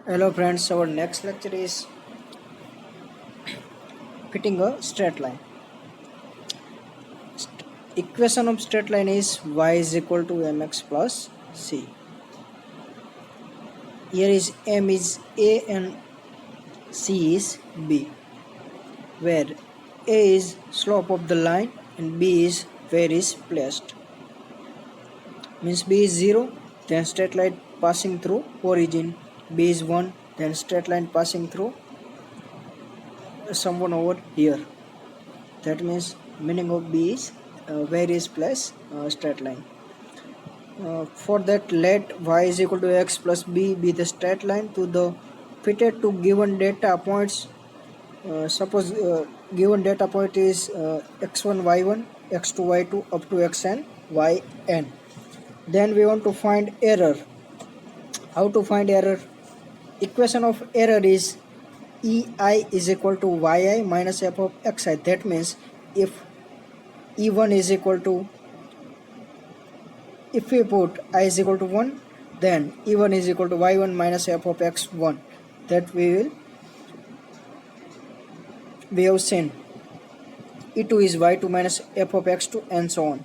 Hello friends, our next lecture is fitting a straight line. Equation of straight line is y is equal to mx plus c. Here is m is a and c is b, where a is slope of the line and b is where is placed. Means b is 0, then straight line passing through origin, b is 1, then straight line passing through someone over here. That means meaning of b is where is place straight line. For that, let y is equal to x plus b be the straight line to the fitted to given data points. Suppose given data point is x1 y1 x2 y2 up to xn yn. Then we want to find error. How to find error? Equation of error is ei is equal to yi minus f of xi. That means if e1 is equal to, if we put I is equal to 1, then e1 is equal to y1 minus f of x1. That we have seen. e2 is y2 minus f of x2 and so on.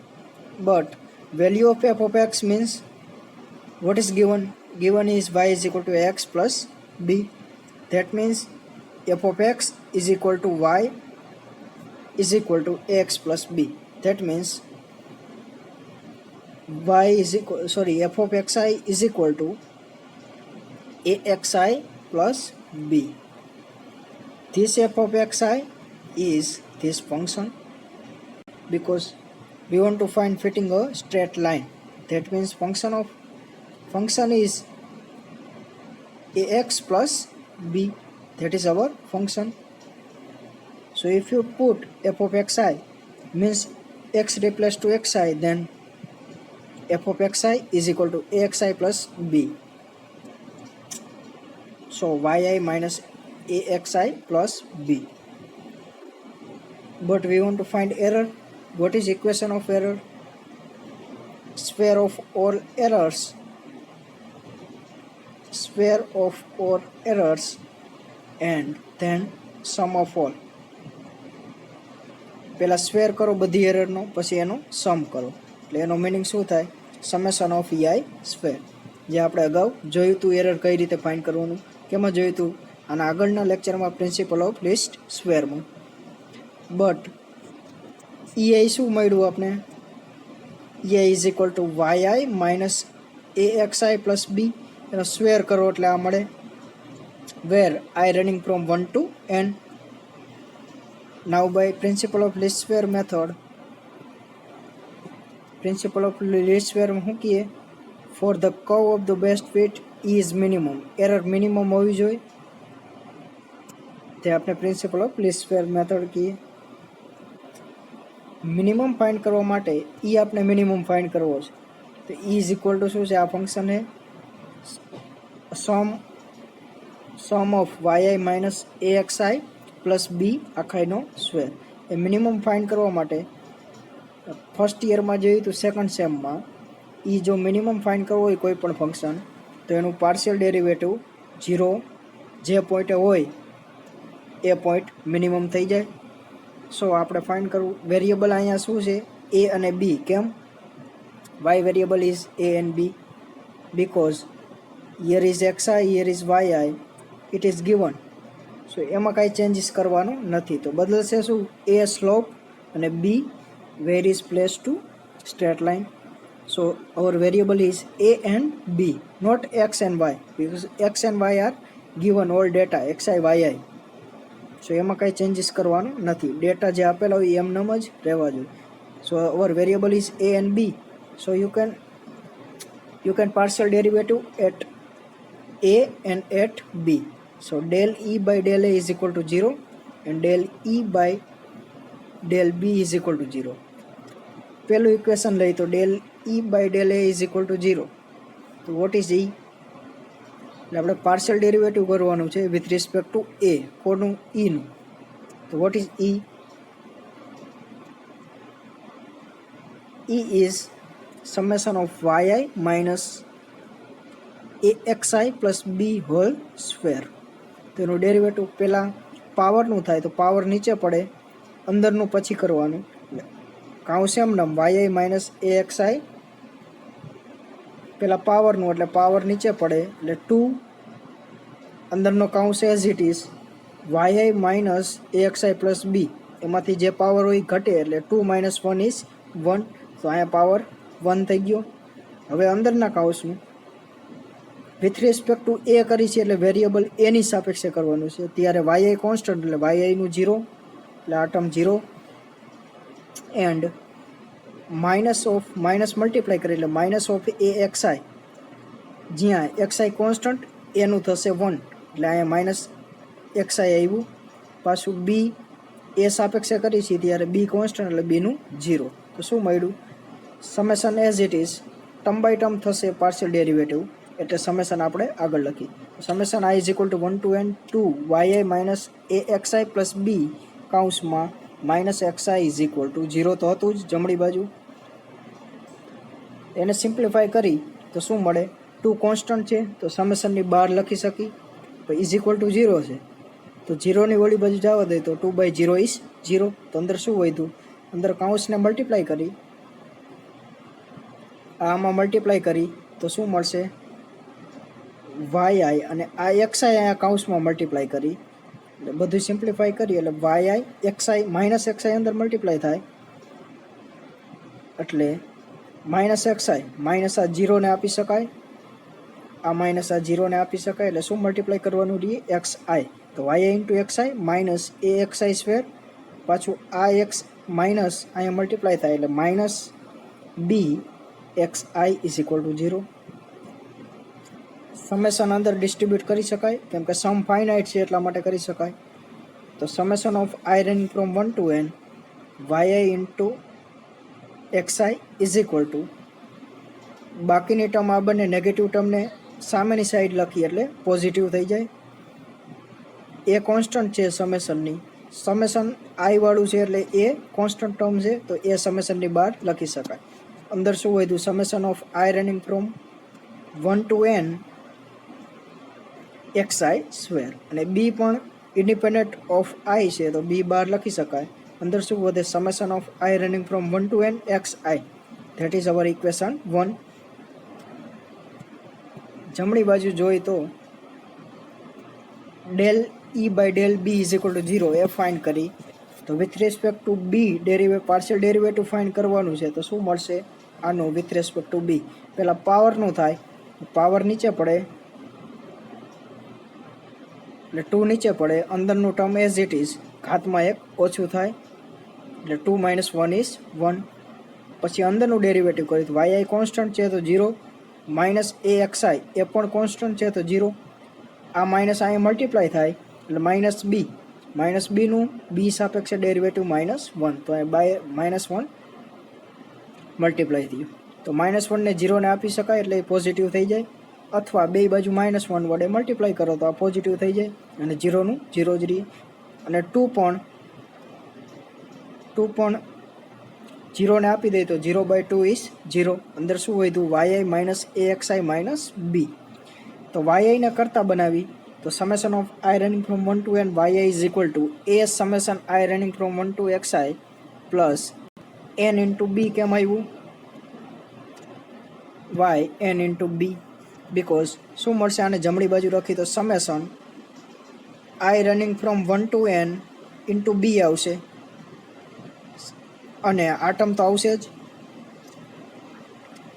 But value of f of x means what is given? Given is y is equal to x plus b. That means f of x is equal to y is equal to x plus b. That means y is equal, f of xi is equal to axi plus b. This f of xi is this function, because we want to find fitting a straight line. That means function is ax plus b. That is our function. So if you put f of xi means x replaced to xi, then f of xi is equal to axi plus b. So yi minus axi plus b. But we want to find error. What is equation of error? Square of all errors. Square of all errors and then sum of all. પહેલા square કરો બધી એરરનો, પછી એનો સમ કરો. એટલે એનો meaning શું થાય? Summation of EI square. જે આપણે અગાઉ જોયું હતું એરર કઈ રીતે ફાઇન્ડ કરવાનું. કેમાં જોયું હતું? આના આગળના લેક્ચરમાં પ્રિન્સિપલ ઓફ લિસ્ટ સ્ક્વેરમાં. બટ EI શું મળ્યું આપણે? EI is equal to yi minus axi plus b. એનો સ્ક્વેર કરો એટલે આ મળે. વેર I running from 1 to n. Now by principle of least square method, principle of least square में શું કીએ? For the curve of the best fit is minimum. Error minimum હોવી જોઈએ. તે આપણે principle of least square method કીએ. Minimum find કરવા માટે e આપણે મિનિમમ ફાઇન્ડ કરવો છે. તો e ઇઝ ઇક્વલ ટુ શું છે? આ ફંક્શન છે sum of yi minus axi plus B આખાઈનો સ્ક્વેર. એ મિનિમમ ફાઇન્ડ કરવા માટે ફર્સ્ટ યરમાં જોયું તો સેકન્ડ સેમમાં એ જો મિનિમમ ફાઇન્ડ કરવો હોય કોઈ પણ ફંક્શન, તો એનું પાર્શિયલ ડેરિવેટિવ 0 જે પોઈન્ટે હોય એ પોઈન્ટ મિનિમમ થઈ જાય. સો આપણે ફાઇન્ડ કરવું. વેરિયેબલ અહીંયા શું છે? એ અને બી. કેમ? Y variable is A and B, because here is xi, here is yi, it is given. So એમાં કાંઈ ચેન્જીસ કરવાનું નથી. તો બદલશે શું? એ સ્લોપ અને B where is place to straight line. So our variable is A and B, not X and Y, because X and Y are given all data xi yi. So એમાં કાંઈ changes કરવાનું નથી. Data જે આપેલા હોય એમનેમ જ રહેવા જોઈએ. So our variable is A and B. So you can partial derivative at a and at b. So del E by del A is equal to 0 and del E by del B is equal to 0. પહેલું equation લઈ તો del E by del A is equal to 0. તો what is E? એટલે આપણે partial derivative કરવાનું છે with respect two A. કોનું? E નું. તો what is E? E is summation of yi minus AXI plus B whole square. તેનું derivative પહેલાં પાવરનું થાય તો પાવર નીચે પડે, અંદરનું પછી કરવાનું. કાઉન્સ એમનેમ વાય માઇનસ AXI પહેલાં પાવરનું એટલે પાવર નીચે પડે એટલે 2 અંદરનો કાઉન્સ as it is Y minus AXI plus B, એમાંથી જે પાવર હોય ઘટે એટલે 2 માઇનસ 1 ઇઝ 1. તો અહીંયા પાવર 1 થઈ ગયો. હવે અંદરના કાઉન્સનું વિથ રિસ્પેક્ટ ટુ એ કરી છે એટલે વેરિયેબલ એની સાપેક્ષે કરવાનું છે. ત્યારે વાય કોન્સ્ટન્ટ એટલે વાયનું 0 એટલે આ ટર્મ 0 એન્ડ માઇનસ મલ્ટીપ્લાય કરી એટલે માઇનસ ઓફ AXI, જ્યાં XI કોન્સ્ટન્ટ એનું થશે 1 એટલે અહીંયા માઇનસ XI આવ્યું. પાછું બી એ સાપેક્ષે કરી છે ત્યારે બી કોન્સ્ટન્ટ એટલે બીનું 0. તો શું મળ્યું? Summation as it is term by term થશે પાર્શિયલ ડેરિવેટિવ, એટલે સમેશન આપણે આગળ લખી. Summation I is equal to 1 to n 2 Y minus AXI plus B કાઉન્સમાં minus XI is equal to 0 તો હતું જ જમણી બાજુ. એને સિમ્પ્લિફાય કરી તો શું મળે? 2 કોન્સ્ટન્ટ છે તો સમેશનની બહાર લખી શકી, તો ઇઝ ઇક્વલ ટુ 0 છે તો 0ની વળી બાજુ જવા દે તો 2/0 ઇઝ 0. તો અંદર શું વધ્યું? અંદર કાઉન્સને મલ્ટીપ્લાય કરી, આમાં મલ્ટીપ્લાય કરી તો શું મળશે? વાય અને આ XI અહીંયા કાઉન્સમાં મલ્ટીપ્લાય કરી એટલે બધું સિમ્પ્લિફાય કરી એટલે વાય XI માઇનસ XI અંદર મલ્ટીપ્લાય થાય એટલે માઇનસ XI માઇનસ આ 0ને આપી શકાય, આ માઇનસ આ 0ને આપી શકાય એટલે શું મલ્ટીપ્લાય કરવાનું રહીએ? XI. તો Y into XI minus AXI square, પાછું આ x માઇનસ અહીંયા મલ્ટીપ્લાય થાય એટલે minus B XI is equal to 0. Summation અંદર ડિસ્ટ્રીબ્યુટ કરી શકાય કેમ કે સમ ફાઇનાઇટ છે એટલા માટે કરી શકાય. તો summation of I running from 1 to n Y into XI is equal to, બાકીની ટર્મ આ બંને નેગેટિવ ટર્મને સામેની સાઈડ લખી એટલે પોઝિટિવ થઈ જાય. એ કોન્સ્ટન્ટ છે સમેશનની, સમેશન I વાળું છે એટલે એ કોન્સ્ટન્ટ ટર્મ છે તો એ સમેશનની બહાર લખી શકાય. અંદર શું હોય? Summation of I running from 1 to n XI square, અને બી પણ ઇન્ડિપેન્ડન્ટ ઓફ I છે તો બી બહાર લખી શકાય. અંદર શું વધે? Summation of I running from 1 to n XI. That is our equation 1. જમણી બાજુ જોઈ તો del E by del B is equal to 0 એ ફાઇન્ડ કરી તો with respect to B partial derivative find કરવાનું છે. તો શું મળશે? આનું વિથ રિસ્પેક્ટ ટુ બી પહેલાં પાવરનું થાય, પાવર નીચે પડે એટલે 2 નીચે પડે, અંદરનું ટર્મ એઝ ઇટ ઇઝ ઘાતમાં 1 ઓછું થાય એટલે 2 માઇનસ 1 ઇઝ 1. પછી અંદરનું ડેરિવેટિવ કરી તો વાય કોન્સ્ટન્ટ છે તો 0, માઇનસ AXI એ પણ કોન્સ્ટન્ટ છે તો 0. આ માઇનસ અહીંયા મલ્ટીપ્લાય થાય એટલે માઇનસ બીનું બી સાપેક્ષે ડેરિવેટિવ -1 તો અહીંયા બાય -1 મલ્ટીપ્લાય થયું. તો -1ને 0ને આપી શકાય એટલે એ પોઝિટિવ થઈ જાય, અથવા બે બાજુ -1 વડે મલ્ટીપ્લાય કરો તો આ પોઝિટિવ થઈ જાય અને 0નું 0 જ રહે. અને 2 પણ 0ને આપી દઈએ તો 0/2 ઇઝ 0. અંદર શું વધ્યું? Y minus AXI minus B. તો વાયને કરતા બનાવી તો summation of I running from 1 to n Y is equal to A summation I running from 1 to XI plus n into B. કેમ આવ્યું? Y n into B, because શું મળશે? આને જમણી બાજુ રાખી તો summation I running from 1 to n into B આવશે, અને આ ટર્મ તો આવશે જ,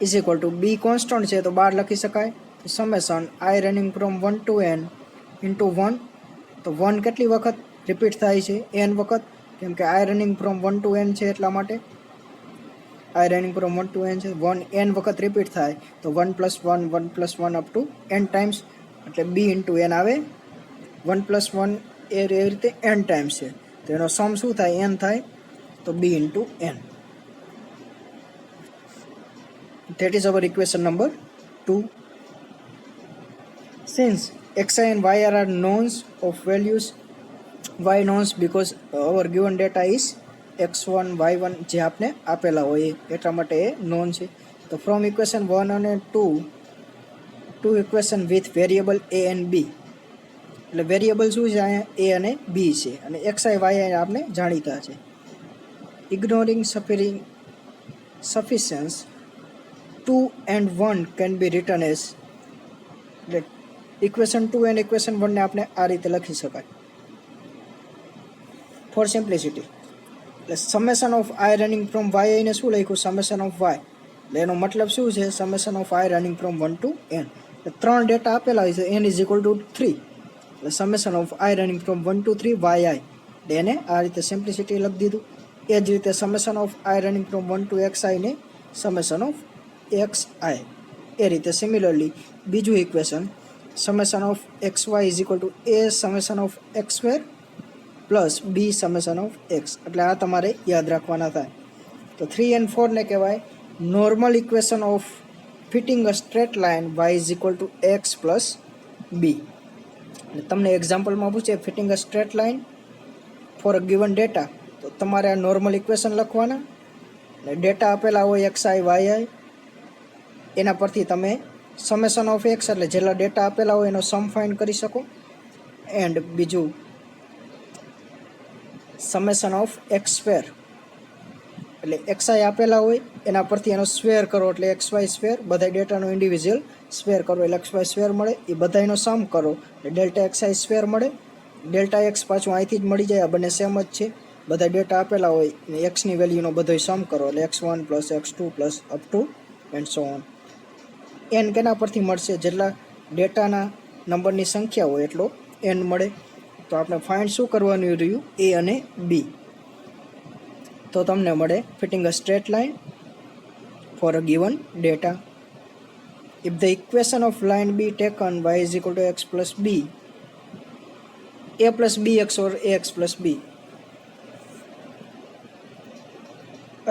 is equal two B constant છે તો બહાર લખી શકાય. Summation I running from 1 to n into 1, તો 1 કેટલી વખત રિપીટ થાય છે? n વખત, કેમ કે I running from 1 to n છે એટલા માટે. I running from 1 to n છે, 1 n વખત રિપીટ થાય તો 1 + 1 1 + 1 અપ ટુ n ટાઈમ્સ એટલે b ઇન્ટુ n આવે. 1 + 1 એ રીતે n ટાઈમ્સ છે તો એનો સમ શું થાય? n થાય તો b into n. That is our equation number 2. Since xi and y are knowns of values, y knowns because our given data is x1 y1 જે આપને આપેલા હોય એટલા માટે એ નોન છે. તો ફ્રોમ ઇક્વેશન 1 અને 2 two equation with variable A and B. એટલે વેરિયેબલ શું છે અહીંયા એ અને બી છે અને એક્સ આઈ વાય આપણે જાણીતા છે. Ignoring સફિશિયન્સ 2 and 1 can be written as, એટલે ઇક્વેશન 2 અને ઇક્વેશન 1 ને આપણે આ રીતે લખી શકાય ફોર સિમ્પ્લિસિટી. એટલે summation of I running from Y ને શું લખ્યું સમેશન ઓફ વાય, એટલે એનો મતલબ શું છે summation of I running from 1 to n. એટલે 3 ડેટા આપેલા હોય છે n ઇઝ ઇક્વલ ટુ 3, એટલે summation of I running from 1 to 3 Y I, એટલે એને આ રીતે સિમ્પ્લિસિટી લખી દીધું. એ જ રીતે summation of I running from 1 to X I ને સમેશન ઓફ એક્સ આઈ. એ રીતે સિમિલરલી બીજું equation summation of X Y is equal to A summation of X square plus B summation of X, એટલે આ તમારે યાદ રાખવાના થાય. તો 3 and 4 ને કહેવાય normal equation of fitting a straight line Y is equal to X plus B. એટલે તમને એક્ઝામ્પલમાં પૂછે fitting a straight line for a given data, તો તમારે આ નોર્મલ ઇક્વેશન લખવાના અને ડેટા આપેલા હોય એક્સ આઈ વાય આઈ, એના પરથી તમે સમેશન ઓફ એક્સ એટલે જેટલા ડેટા આપેલા હોય એનો સમ ફાઇન્ડ કરી શકો. એન્ડ બીજું સમેશન ઓફ એક્સ સ્ક્વેર, એટલે એક્સ આઈ આપેલા હોય એના પરથી એનો સ્ક્વેર કરો એટલે એક્સ વાય સ્ક્વેર, બધા ડેટાનો ઇન્ડિવિજ્યુઅલ સ્ક્વેર કરો એટલે એક્સ વાય સ્ક્વેર મળે. એ બધાનો સમ કરો એટલે ડેલ્ટા એક્સ આઈ સ્ક્વેર મળે. ડેલ્ટા એક્સ પાછું અહીંથી જ મળી જાય, આ બંને સેમ જ છે. બધા ડેટા આપેલા હોય અને એક્સની વેલ્યુનો બધો સમ કરો એટલે x1 plus x2 plus up to and so on. N કેના પરથી મળશે જેટલા ડેટાના નંબરની સંખ્યા હોય એટલો એન મળે. તો આપણે ફાઇન્ડ શું કરવાનું રહ્યું એ અને બી. તો તમને મળે fitting a straight line for a given data. If the equation of line be taken y is equal to X plus B, A plus B X or A X plus B.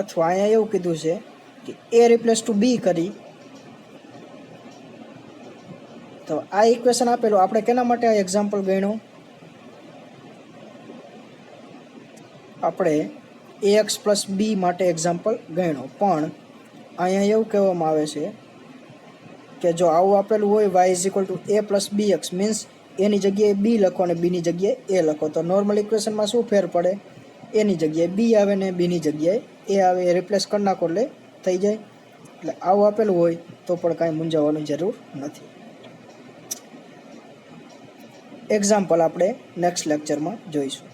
અથવા અહીંયા એવું કીધું છે કે એ replace two બી કરી, તો આ equation આપેલું આપણે કેના માટે આ એક્ઝામ્પલ ગણ્યો, આપણે એ એક્સ પ્લસ બી માટે એક્ઝામ્પલ ગણ્યો. પણ અહીંયા એવું કહેવામાં આવે છે કે જો આવું આપેલું હોય Y is equal to A plus B X means એની જગ્યાએ બી લખો અને બીની જગ્યાએ એ લખો, તો નોર્મલ ઇક્વેશનમાં શું ફેર પડે, એની જગ્યાએ બી આવે ને બીની જગ્યાએ એ આવે, એ રિપ્લેસ કરી નાખો એટલે થઈ જાય. એટલે આવું આપેલું હોય તો પણ કાંઈ મૂંઝાવવાની જરૂર નથી. એક્ઝામ્પલ આપણે નેક્સ્ટ લેક્ચરમાં જોઈશું.